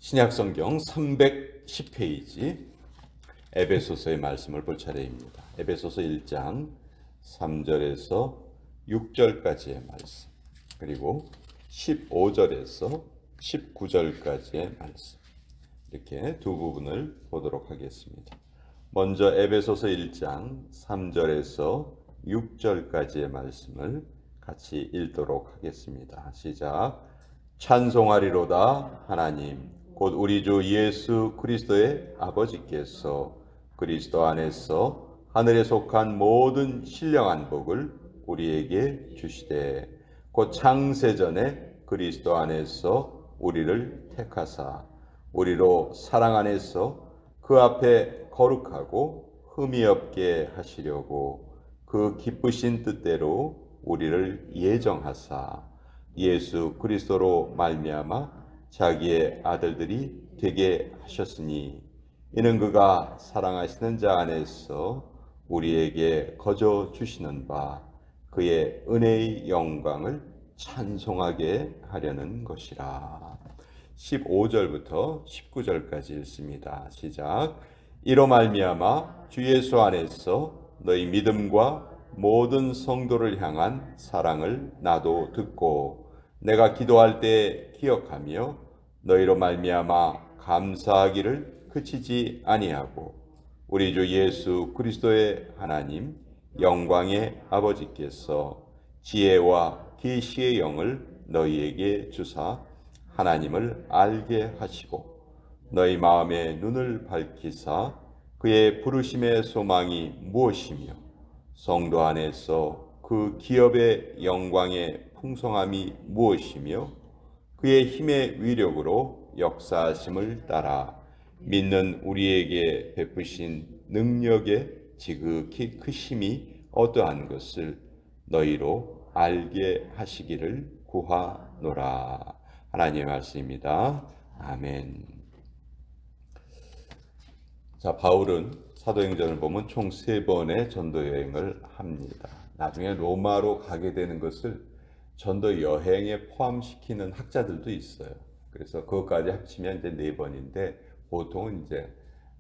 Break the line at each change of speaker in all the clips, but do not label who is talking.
신약성경 310페이지 에베소서의 말씀을 볼 차례입니다. 에베소서 1장 3절에서 6절까지의 말씀, 그리고 15절에서 19절까지의 말씀, 이렇게 두 부분을 보도록 하겠습니다. 먼저 에베소서 1장 3절에서 6절까지의 말씀을 같이 읽도록 하겠습니다. 시작. 찬송하리로다 하나님 곧 우리 주 예수 그리스도의 아버지께서 그리스도 안에서 하늘에 속한 모든 신령한 복을 우리에게 주시되 곧 창세전에 그리스도 안에서 우리를 택하사 우리로 사랑 안에서 그 앞에 거룩하고 흠이 없게 하시려고 그 기쁘신 뜻대로 우리를 예정하사 예수 그리스도로 말미암아 자기의 아들들이 되게 하셨으니 이는 그가 사랑하시는 자 안에서 우리에게 거저 주시는 바 그의 은혜의 영광을 찬송하게 하려는 것이라. 15절부터 19절까지 읽습니다. 시작. 이로 말미암아 주 예수 안에서 너희 믿음과 모든 성도를 향한 사랑을 나도 듣고 내가 기도할 때 기억하며 너희로 말미암아 감사하기를 그치지 아니하고 우리 주 예수 그리스도의 하나님 영광의 아버지께서 지혜와 계시의 영을 너희에게 주사 하나님을 알게 하시고 너희 마음의 눈을 밝히사 그의 부르심의 소망이 무엇이며 성도 안에서 그 기업의 영광의 풍성함이 무엇이며 그의 힘의 위력으로 역사하심을 따라 믿는 우리에게 베푸신 능력의 지극히 크심이 어떠한 것을 너희로 알게 하시기를 구하노라. 하나님의 말씀입니다. 아멘. 자, 바울은 사도행전을 보면 총 3번의 전도 여행을 합니다. 나중에 로마로 가게 되는 것을 전도 여행에 포함시키는 학자들도 있어요. 그래서 그것까지 합치면 이제 4번인데 보통은 이제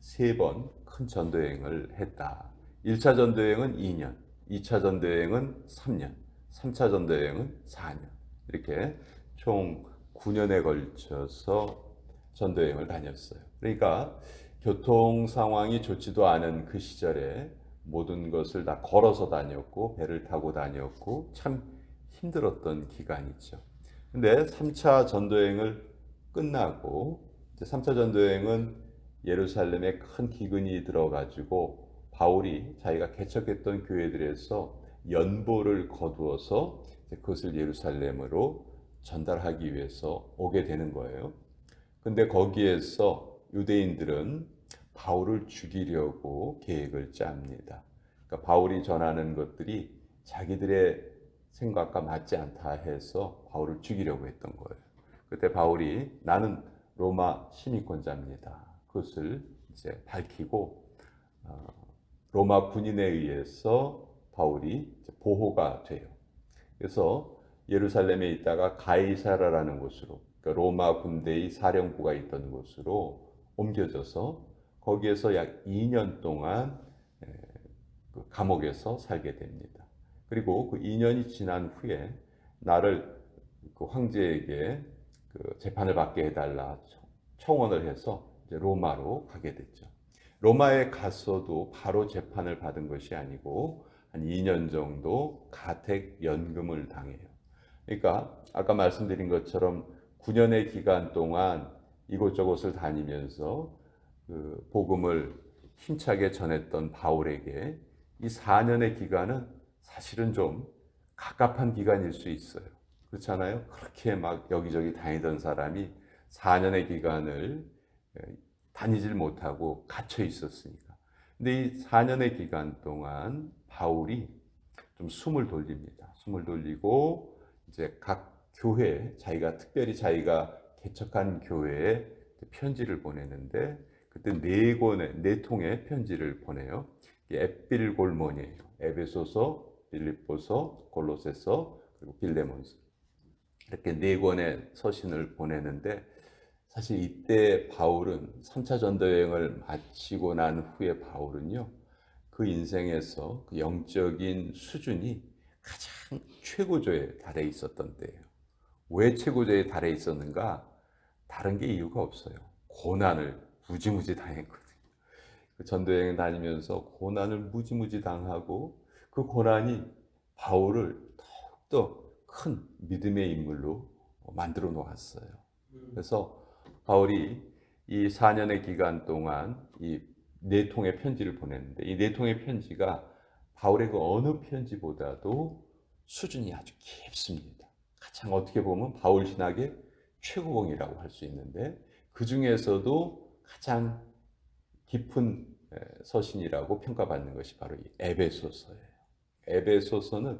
3번 큰 전도 여행을 했다. 1차 전도 여행은 2년, 2차 전도 여행은 3년, 3차 전도 여행은 4년. 이렇게 총 9년에 걸쳐서 전도 여행을 다녔어요. 그러니까 교통 상황이 좋지도 않은 그 시절에 모든 것을 다 걸어서 다녔고 배를 타고 다녔고 참 힘들었던 기간이죠. 근데 3차 전도여행을 끝나고 3차 전도여행은 예루살렘에 큰 기근이 들어가지고 바울이 자기가 개척했던 교회들에서 연보를 거두어서 그것을 예루살렘으로 전달하기 위해서 오게 되는 거예요. 근데 거기에서 유대인들은 바울을 죽이려고 계획을 짭니다. 그러니까 바울이 전하는 것들이 자기들의 생각과 맞지 않다 해서 바울을 죽이려고 했던 거예요. 그때 바울이 나는 로마 시민권자입니다. 그것을 이제 밝히고 로마 군인에 의해서 바울이 보호가 돼요. 그래서 예루살렘에 있다가 가이사라라는 곳으로, 그러니까 로마 군대의 사령부가 있던 곳으로 옮겨져서 거기에서 약 2년 동안 감옥에서 살게 됩니다. 그리고 그 2년이 지난 후에 나를 그 황제에게 그 재판을 받게 해달라 청원을 해서 이제 로마로 가게 됐죠. 로마에 가서도 바로 재판을 받은 것이 아니고 한 2년 정도 가택 연금을 당해요. 그러니까 아까 말씀드린 것처럼 9년의 기간 동안 이곳저곳을 다니면서 그 복음을 힘차게 전했던 바울에게 이 4년의 기간은 사실은 좀 갑갑한 기간일 수 있어요. 그렇잖아요? 그렇게 막 여기저기 다니던 사람이 4년의 기간을 다니질 못하고 갇혀 있었으니까. 근데 이 4년의 기간 동안 바울이 좀 숨을 돌립니다. 숨을 돌리고 이제 각 교회에 특별히 자기가 개척한 교회에 편지를 보내는데 그때 4통의 편지를 보내요. 에필골몬이에요. 에베소서, 빌립보서, 골로새서, 그리고 빌레몬서. 이렇게 4권의 서신을 보내는데 사실 이때 바울은 3차 전도 여행을 마치고 난 후에 바울은요. 그 인생에서 그 영적인 수준이 가장 최고조에 달해 있었던 때예요. 왜 최고조에 달해 있었는가? 다른 게 이유가 없어요. 고난을 무지무지 당했거든요. 그 전도여행 다니면서 고난을 무지무지 당하고 그 고난이 바울을 더욱더 큰 믿음의 인물로 만들어 놓았어요. 그래서 바울이 이 4년의 기간 동안 이 네 통의 편지를 보냈는데 이 네 통의 편지가 바울의 그 어느 편지보다도 수준이 아주 깊습니다. 가장 어떻게 보면 바울 신학의 최고봉이라고 할 수 있는데 그 중에서도 가장 깊은 서신이라고 평가받는 것이 바로 이 에베소서예요. 에베소서는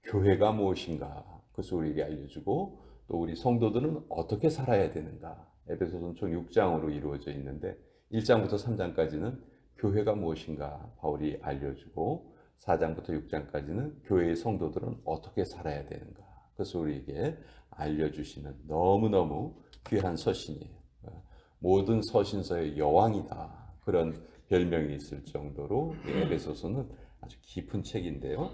교회가 무엇인가 그것을 우리에게 알려주고 또 우리 성도들은 어떻게 살아야 되는가. 에베소서는 총 6장으로 이루어져 있는데 1장부터 3장까지는 교회가 무엇인가 바울이 알려주고 4장부터 6장까지는 교회의 성도들은 어떻게 살아야 되는가. 그것을 우리에게 알려주시는 너무너무 귀한 서신이에요. 모든 서신서의 여왕이다. 그런 별명이 있을 정도로 에베소서는 아주 깊은 책인데요.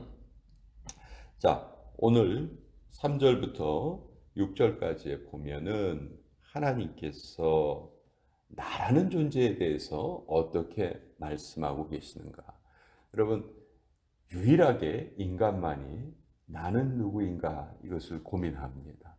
자, 오늘 3절부터 6절까지에 보면은 하나님께서 나라는 존재에 대해서 어떻게 말씀하고 계시는가. 여러분, 유일하게 인간만이 나는 누구인가 이것을 고민합니다.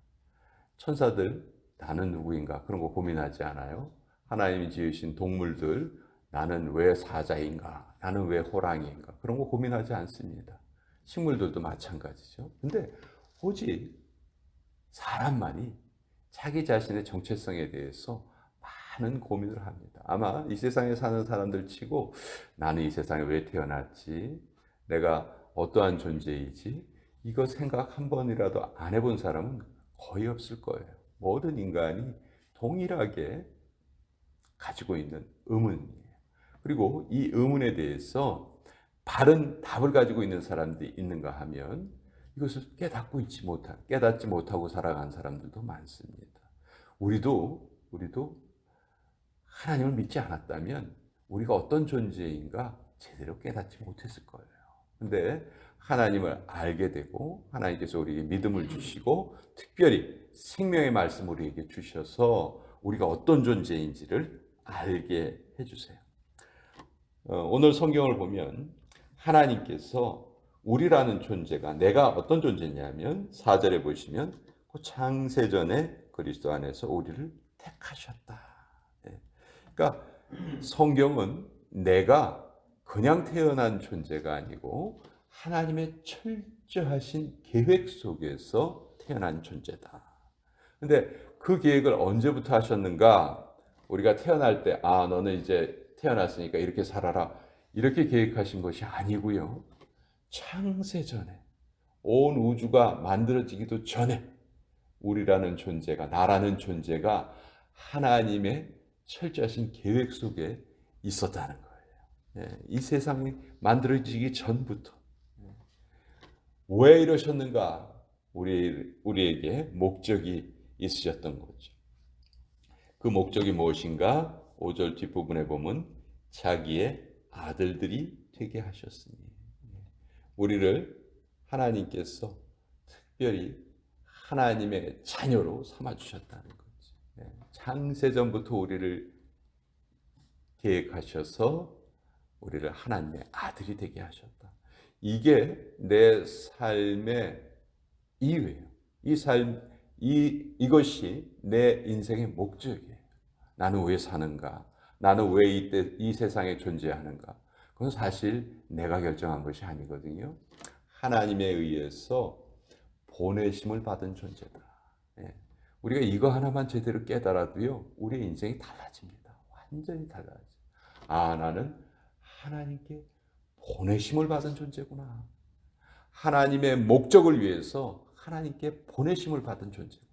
천사들 나는 누구인가 그런 거 고민하지 않아요. 하나님이 지으신 동물들 나는 왜 사자인가 나는 왜 호랑이인가 그런 거 고민하지 않습니다. 식물들도 마찬가지죠. 근데 오직 사람만이 자기 자신의 정체성에 대해서 많은 고민을 합니다. 아마 이 세상에 사는 사람들 치고 나는 이 세상에 왜 태어났지? 내가 어떠한 존재이지? 이거 생각 한 번이라도 안 해본 사람은 거의 없을 거예요. 모든 인간이 동일하게 가지고 있는 의문이에요. 그리고 이 의문에 대해서 바른 답을 가지고 있는 사람들이 있는가 하면 이것을 깨닫지 못하고 살아간 사람들도 많습니다. 우리도 하나님을 믿지 않았다면 우리가 어떤 존재인가 제대로 깨닫지 못했을 거예요. 근데 하나님을 알게 되고 하나님께서 우리에게 믿음을 주시고 특별히 생명의 말씀을 우리에게 주셔서 우리가 어떤 존재인지를 알게 해주세요. 오늘 성경을 보면 하나님께서 우리라는 존재가 내가 어떤 존재냐면 4절에 보시면 그 창세전에 그리스도 안에서 우리를 택하셨다. 그러니까 성경은 내가 그냥 태어난 존재가 아니고 하나님의 철저하신 계획 속에서 태어난 존재다. 근데 그 계획을 언제부터 하셨는가? 우리가 태어날 때, 너는 이제 태어났으니까 이렇게 살아라. 이렇게 계획하신 것이 아니고요. 창세 전에, 온 우주가 만들어지기도 전에 우리라는 존재가, 나라는 존재가 하나님의 철저하신 계획 속에 있었다는 거예요. 이 세상이 만들어지기 전부터. 왜 이러셨는가? 우리에게 목적이 있으셨던 거죠. 그 목적이 무엇인가? 5절 뒷부분에 보면 자기의 아들들이 되게 하셨으니 우리를 하나님께서 특별히 하나님의 자녀로 삼아주셨다는 거죠. 창세전부터 우리를 계획하셔서 우리를 하나님의 아들이 되게 하셨다. 이게 내 삶의 이유예요. 이것이 내 인생의 목적이에요. 나는 왜 사는가? 나는 왜 이 세상에 존재하는가? 그건 사실 내가 결정한 것이 아니거든요. 하나님에 의해서 보내심을 받은 존재다. 우리가 이거 하나만 제대로 깨달아도요, 우리의 인생이 달라집니다. 완전히 달라져요. 나는 하나님께 보내심을 받은 존재구나. 하나님의 목적을 위해서 하나님께 보내심을 받은 존재구나.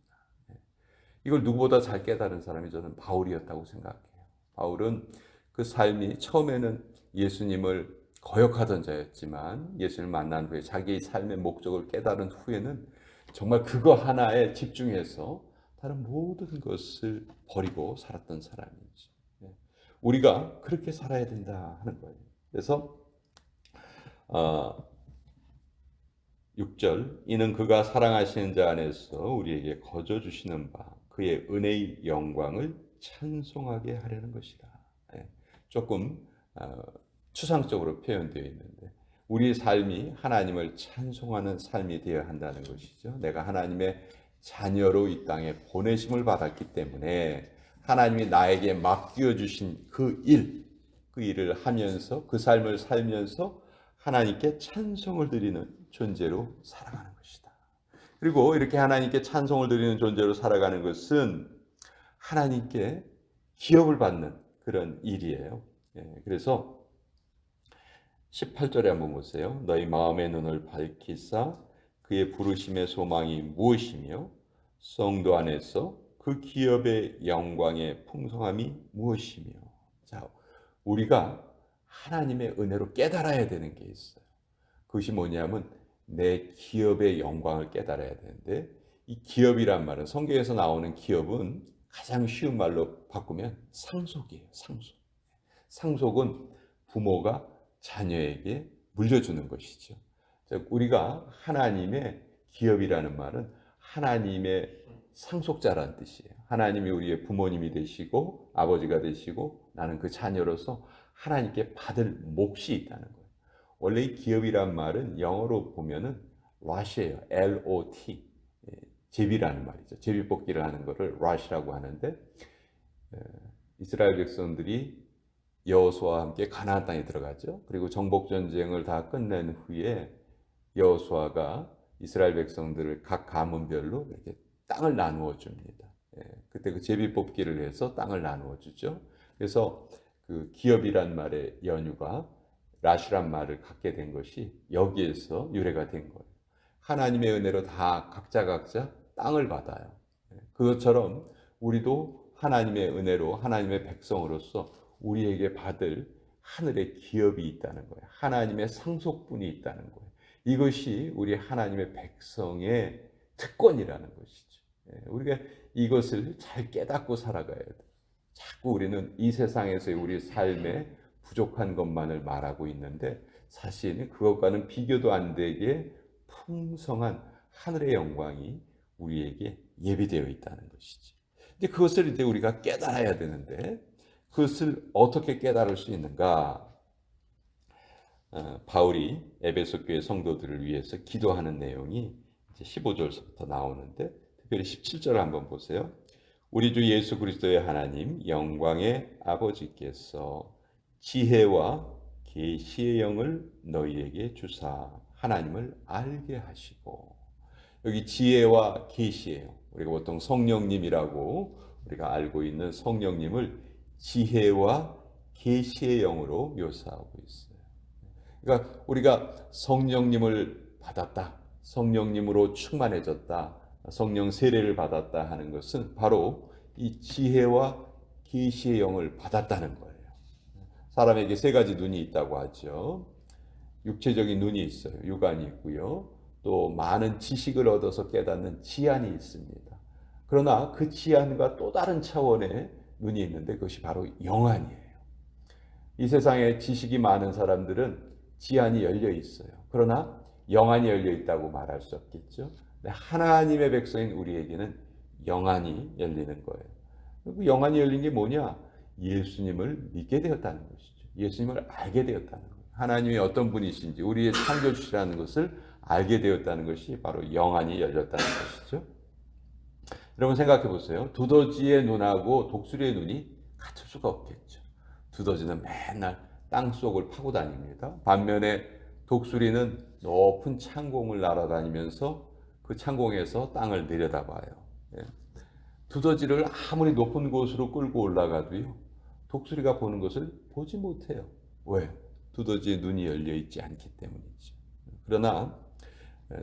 이걸 누구보다 잘 깨달은 사람이 저는 바울이었다고 생각해요. 바울은 그 삶이 처음에는 예수님을 거역하던 자였지만 예수님을 만난 후에 자기의 삶의 목적을 깨달은 후에는 정말 그거 하나에 집중해서 다른 모든 것을 버리고 살았던 사람이죠. 우리가 그렇게 살아야 된다 하는 거예요. 그래서 6절 이는 그가 사랑하시는 자 안에서 우리에게 거저 주시는 바 그의 은혜의 영광을 찬송하게 하려는 것이라. 조금 추상적으로 표현되어 있는데 우리 삶이 하나님을 찬송하는 삶이 되어야 한다는 것이죠. 내가 하나님의 자녀로 이 땅에 보내심을 받았기 때문에 하나님이 나에게 맡겨 주신 그 일을 하면서 그 삶을 살면서 하나님께 찬송을 드리는 존재로 살아가는 것이다. 그리고 이렇게 하나님께 찬송을 드리는 존재로 살아가는 것은 하나님께 기업을 받는 그런 일이에요. 그래서 18절에 한번 보세요. 너희 마음의 눈을 밝히사 그의 부르심의 소망이 무엇이며 성도 안에서 그 기업의 영광의 풍성함이 무엇이며. 자, 우리가 하나님의 은혜로 깨달아야 되는 게 있어요. 그것이 뭐냐면 내 기업의 영광을 깨달아야 되는데 이 기업이란 말은 성경에서 나오는 기업은 가장 쉬운 말로 바꾸면 상속이에요. 상속은 부모가 자녀에게 물려주는 것이죠. 우리가 하나님의 기업이라는 말은 하나님의 상속자라는 뜻이에요. 하나님이 우리의 부모님이 되시고 아버지가 되시고 나는 그 자녀로서 하나님께 받을 몫이 있다는 거예요. 원래 이 기업이란 말은 영어로 보면은 롯이에요. L-O-T. 제비라는 말이죠. 제비뽑기를 하는 것을 롯이라고 하는데 이스라엘 백성들이 여호수아와 함께 가나안 땅에 들어가죠. 그리고 정복 전쟁을 다 끝낸 후에 여호수아가 이스라엘 백성들을 각 가문별로 이렇게 땅을 나누어 줍니다. 그때 그 제비 뽑기를 해서 땅을 나누어 주죠. 그래서 그 기업이란 말의 연유가 롯이란 말을 갖게 된 것이 여기에서 유래가 된 거예요. 하나님의 은혜로 다 각자 땅을 받아요. 그것처럼 우리도 하나님의 은혜로 하나님의 백성으로서 우리에게 받을 하늘의 기업이 있다는 거예요. 하나님의 상속분이 있다는 거예요. 이것이 우리 하나님의 백성의 특권이라는 것이죠. 우리가 이것을 잘 깨닫고 살아가야 돼요. 자꾸 우리는 이 세상에서의 우리 삶에 부족한 것만을 말하고 있는데 사실 그것과는 비교도 안 되게 풍성한 하늘의 영광이 우리에게 예비되어 있다는 것이지. 근데 그것을 이제 우리가 깨달아야 되는데 그것을 어떻게 깨달을 수 있는가? 바울이 에베소 교회 성도들을 위해서 기도하는 내용이 이제 15절부터 나오는데 특별히 17절을 한번 보세요. 우리 주 예수 그리스도의 하나님 영광의 아버지께서 지혜와 계시의 영을 너희에게 주사 하나님을 알게 하시고. 여기 지혜와 계시의 영, 우리가 보통 성령님이라고 우리가 알고 있는 성령님을 지혜와 계시의 영으로 묘사하고 있어요. 그러니까 우리가 성령님을 받았다, 성령님으로 충만해졌다, 성령 세례를 받았다 하는 것은 바로 이 지혜와 계시의 영을 받았다는 거예요. 사람에게 세 가지 눈이 있다고 하죠. 육체적인 눈이 있어요. 육안이 있고요. 또 많은 지식을 얻어서 깨닫는 지안이 있습니다. 그러나 그 지안과 또 다른 차원의 눈이 있는데 그것이 바로 영안이에요. 이 세상에 지식이 많은 사람들은 지안이 열려 있어요. 그러나 영안이 열려 있다고 말할 수 없겠죠. 하나님의 백성인 우리에게는 영안이 열리는 거예요. 그 영안이 열린 게 뭐냐? 예수님을 믿게 되었다는 것이죠. 예수님을 알게 되었다는 거예요. 하나님이 어떤 분이신지 우리의 창조주시라는 것을 알게 되었다는 것이 바로 영안이 열렸다는 것이죠. 여러분 생각해 보세요. 두더지의 눈하고 독수리의 눈이 같을 수가 없겠죠. 두더지는 맨날 땅속을 파고 다닙니다. 반면에 독수리는 높은 창공을 날아다니면서 그 창공에서 땅을 내려다봐요. 두더지를 아무리 높은 곳으로 끌고 올라가도요, 독수리가 보는 것을 보지 못해요. 왜? 두더지의 눈이 열려 있지 않기 때문이죠. 그러나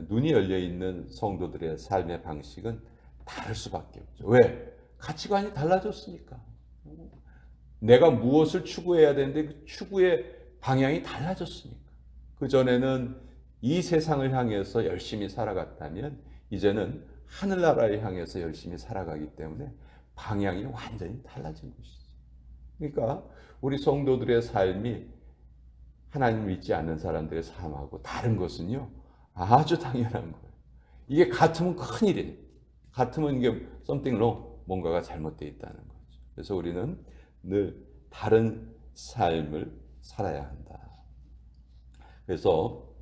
눈이 열려 있는 성도들의 삶의 방식은 다를 수밖에 없죠. 왜? 가치관이 달라졌으니까. 내가 무엇을 추구해야 되는데 그 추구의 방향이 달라졌으니까. 그전에는 이 세상을 향해서 열심히 살아갔다면 이제는 하늘나라를 향해서 열심히 살아가기 때문에 방향이 완전히 달라진 것이죠. 그러니까 우리 성도들의 삶이 하나님 믿지 않는 사람들의 삶하고 다른 것은요, 아주 당연한 거예요. 이게 같으면 큰일이에요. 같으면 이게 something wrong, 뭔가가 잘못되어 있다는 거죠. 그래서 우리는 늘 다른 삶을 살아야 한다. 그래서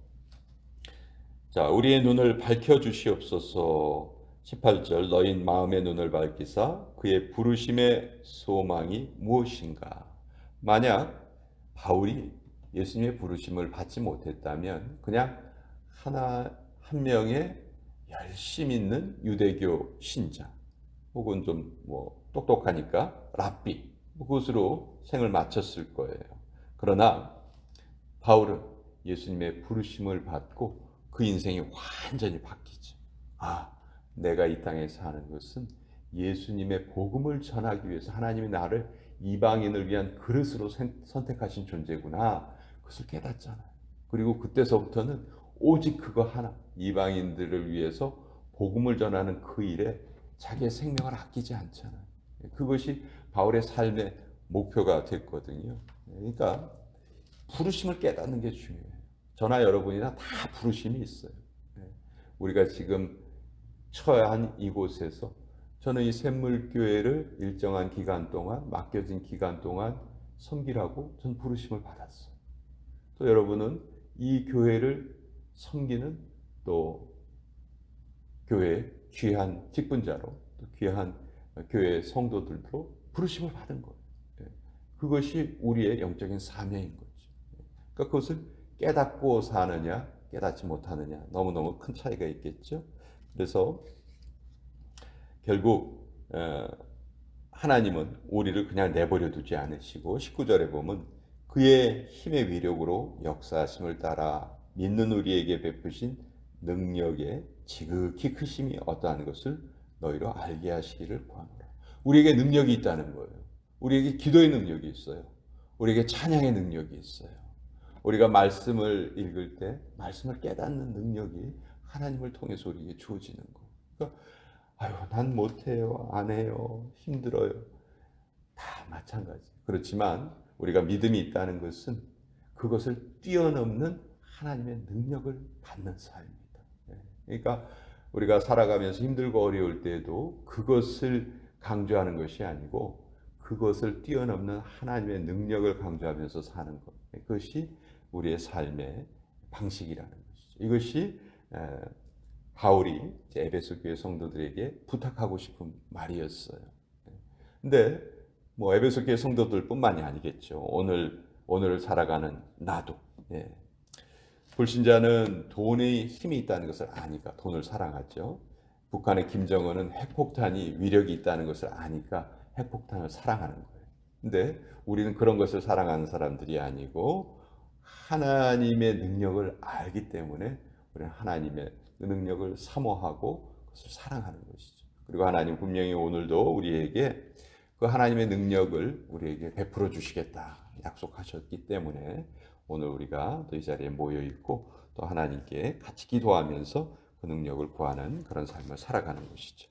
자, 우리의 눈을 밝혀 주시옵소서. 18절 너희 마음의 눈을 밝히사 그의 부르심의 소망이 무엇인가. 만약 바울이 예수님의 부르심을 받지 못했다면 그냥 한 명의 열심 있는 유대교 신자 혹은 좀 똑똑하니까 랍비 그것으로 생을 마쳤을 거예요. 그러나 바울은 예수님의 부르심을 받고 그 인생이 완전히 바뀌죠. 내가 이 땅에 사는 것은 예수님의 복음을 전하기 위해서 하나님이 나를 이방인을 위한 그릇으로 선택하신 존재구나. 그것을 깨닫잖아요. 그리고 그때서부터는 오직 그거 하나, 이방인들을 위해서 복음을 전하는 그 일에 자기의 생명을 아끼지 않잖아요. 그것이 바울의 삶의 목표가 됐거든요. 그러니까 부르심을 깨닫는 게 중요해요. 저나 여러분이나 다 부르심이 있어요. 우리가 지금 처한 이곳에서 저는 이 샘물교회를 일정한 기간 동안, 맡겨진 기간 동안 섬기라고 전 부르심을 받았어요. 또 여러분은 이 교회를 섬기는 또 교회의 귀한 직분자로, 또 귀한 교회 성도들도 부르심을 받은 거예요. 그것이 우리의 영적인 사명인 거죠. 그러니까 그것을 깨닫고 사느냐, 깨닫지 못하느냐, 너무너무 큰 차이가 있겠죠. 그래서 결국 하나님은 우리를 그냥 내버려 두지 않으시고 19절에 보면 그의 힘의 위력으로 역사하심을 따라 믿는 우리에게 베푸신 능력의 지극히 크심이 어떠한 것을 너희로 알게 하시기를 구하노라. 우리에게 능력이 있다는 거예요. 우리에게 기도의 능력이 있어요. 우리에게 찬양의 능력이 있어요. 우리가 말씀을 읽을 때 말씀을 깨닫는 능력이 하나님을 통해서 우리에게 주어지는 거. 그러니까 난 못해요, 안 해요, 힘들어요. 다 마찬가지. 그렇지만 우리가 믿음이 있다는 것은 그것을 뛰어넘는 하나님의 능력을 받는 삶입니다. 그러니까 우리가 살아가면서 힘들고 어려울 때에도 그것을 강조하는 것이 아니고 그것을 뛰어넘는 하나님의 능력을 강조하면서 사는 것. 그것이 우리의 삶의 방식이라는 것이죠. 이것이 바울이 에베소 교회 성도들에게 부탁하고 싶은 말이었어요. 근데 에베소 교회 성도들뿐만이 아니겠죠. 오늘 살아가는 나도. 불신자는 돈의 힘이 있다는 것을 아니까 돈을 사랑하죠. 북한의 김정은은 핵폭탄이 위력이 있다는 것을 아니까 핵폭탄을 사랑하는 거예요. 근데 우리는 그런 것을 사랑하는 사람들이 아니고 하나님의 능력을 알기 때문에 우리는 하나님의 능력을 사모하고 그것을 사랑하는 것이죠. 그리고 하나님 분명히 오늘도 우리에게 그 하나님의 능력을 우리에게 베풀어 주시겠다 약속하셨기 때문에 오늘 우리가 또 이 자리에 모여 있고 또 하나님께 같이 기도하면서 그 능력을 구하는 그런 삶을 살아가는 것이죠.